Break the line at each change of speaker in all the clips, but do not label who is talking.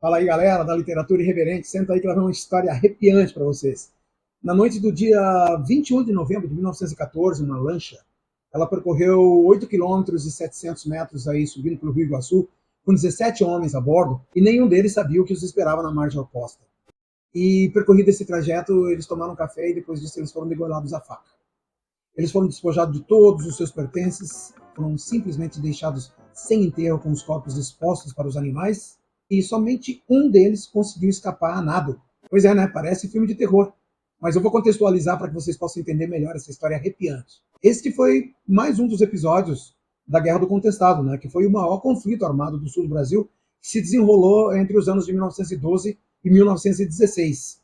Fala aí, galera da literatura irreverente. Senta aí que vai ver uma história arrepiante para vocês. Na noite do dia 21 de novembro de 1914, uma lancha, ela percorreu 8 quilômetros e 700 metros aí subindo pelo Rio Iguaçu, com 17 homens a bordo, e nenhum deles sabia o que os esperava na margem oposta. E percorrido esse trajeto, eles tomaram café e depois disso eles foram degolados à faca. Eles foram despojados de todos os seus pertences, foram simplesmente deixados sem enterro com os corpos expostos para os animais, e somente um deles conseguiu escapar a nado. Pois é, né? Parece filme de terror. Mas eu vou contextualizar para que vocês possam entender melhor essa história arrepiante. Este foi mais um dos episódios da Guerra do Contestado, né? Que foi o maior conflito armado do sul do Brasil, que se desenrolou entre os anos de 1912 e 1916.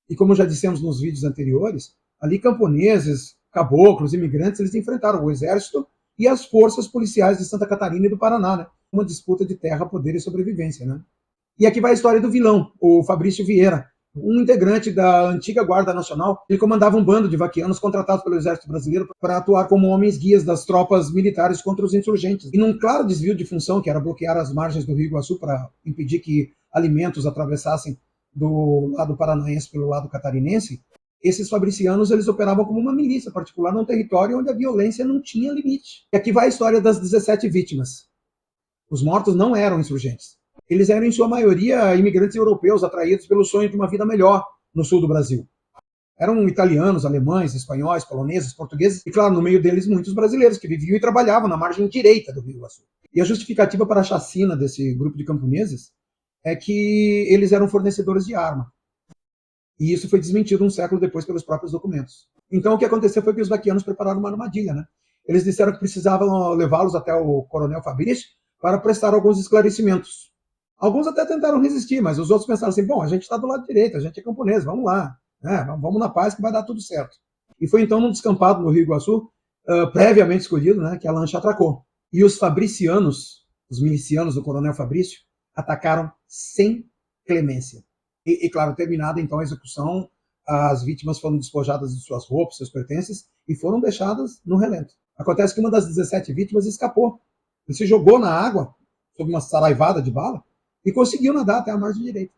E como já dissemos nos vídeos anteriores, ali camponeses, caboclos, imigrantes, eles enfrentaram o exército e as forças policiais de Santa Catarina e do Paraná, né? Uma disputa de terra, poder e sobrevivência, né? E aqui vai a história do vilão, o Fabrício Vieira, um integrante da antiga Guarda Nacional. Ele comandava um bando de vaquianos contratados pelo Exército Brasileiro para atuar como homens guias das tropas militares contra os insurgentes. E num claro desvio de função, que era bloquear as margens do Rio Iguaçu para impedir que alimentos atravessassem do lado paranaense pelo lado catarinense, esses fabricianos eles operavam como uma milícia particular num território onde a violência não tinha limite. E aqui vai a história das 17 vítimas. Os mortos não eram insurgentes. Eles eram, em sua maioria, imigrantes europeus atraídos pelo sonho de uma vida melhor no sul do Brasil. Eram italianos, alemães, espanhóis, poloneses, portugueses e, claro, no meio deles, muitos brasileiros que viviam e trabalhavam na margem direita do Rio Iguaçu. E a justificativa para a chacina desse grupo de camponeses é que eles eram fornecedores de arma. E isso foi desmentido um século depois pelos próprios documentos. Então, o que aconteceu foi que os vaquianos prepararam uma armadilha, né? Eles disseram que precisavam levá-los até o coronel Fabrício para prestar alguns esclarecimentos. Alguns até tentaram resistir, mas os outros pensaram assim, bom, a gente está do lado direito, a gente é camponês, vamos lá, né? Vamos na paz que vai dar tudo certo. E foi então num descampado no Rio Iguaçu, previamente escolhido, né, que a lancha atracou. E os fabricianos, os milicianos do coronel Fabrício, atacaram sem clemência. E claro, terminada então a execução, as vítimas foram despojadas de suas roupas, seus pertences, e foram deixadas no relento. Acontece que uma das 17 vítimas escapou. Ele se jogou na água, sob uma saraivada de bala, e conseguiu nadar até a margem direita.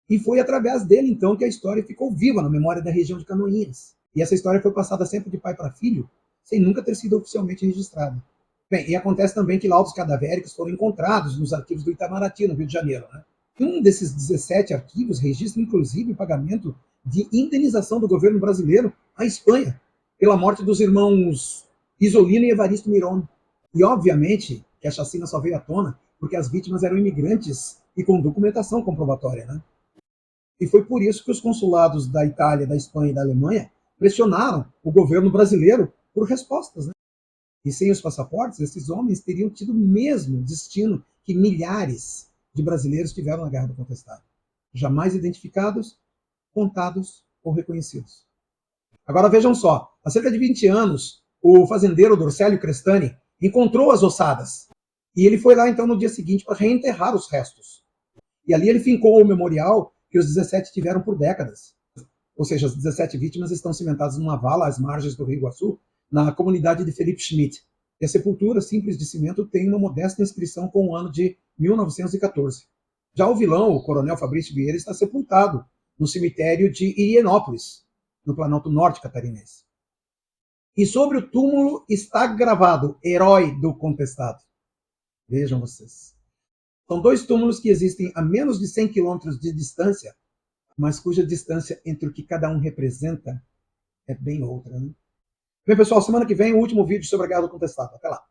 E foi através dele, então, que a história ficou viva na memória da região de Canoinhas. E essa história foi passada sempre de pai para filho, sem nunca ter sido oficialmente registrada. Bem, e acontece também que laudos cadavéricos foram encontrados nos arquivos do Itamaraty, no Rio de Janeiro, né? E um desses 17 arquivos registra, inclusive, o pagamento de indenização do governo brasileiro à Espanha pela morte dos irmãos Isolino e Evaristo Miron. E, obviamente, que a chacina só veio à tona porque as vítimas eram imigrantes e com documentação comprobatória, né? E foi por isso que os consulados da Itália, da Espanha e da Alemanha pressionaram o governo brasileiro por respostas, né? E sem os passaportes, esses homens teriam tido o mesmo destino que milhares de brasileiros tiveram na Guerra do Contestado. Jamais identificados, contados ou reconhecidos. Agora vejam só, há cerca de 20 anos, o fazendeiro Dorcélio Crestani encontrou as ossadas. E ele foi lá então no dia seguinte para reenterrar os restos. E ali ele fincou o memorial que os 17 tiveram por décadas. Ou seja, as 17 vítimas estão cimentadas numa vala às margens do Rio Iguaçu, na comunidade de Felipe Schmidt. E a sepultura simples de cimento tem uma modesta inscrição com o ano de 1914. Já o vilão, o coronel Fabrício Vieira, está sepultado no cemitério de Higienópolis, no Planalto Norte catarinense. E sobre o túmulo está gravado Herói do Contestado. Vejam vocês. São dois túmulos que existem a menos de 100 quilômetros de distância, mas cuja distância entre o que cada um representa é bem outra, né? Bem, pessoal, semana que vem o último vídeo sobre a Guerra do Contestado. Até lá.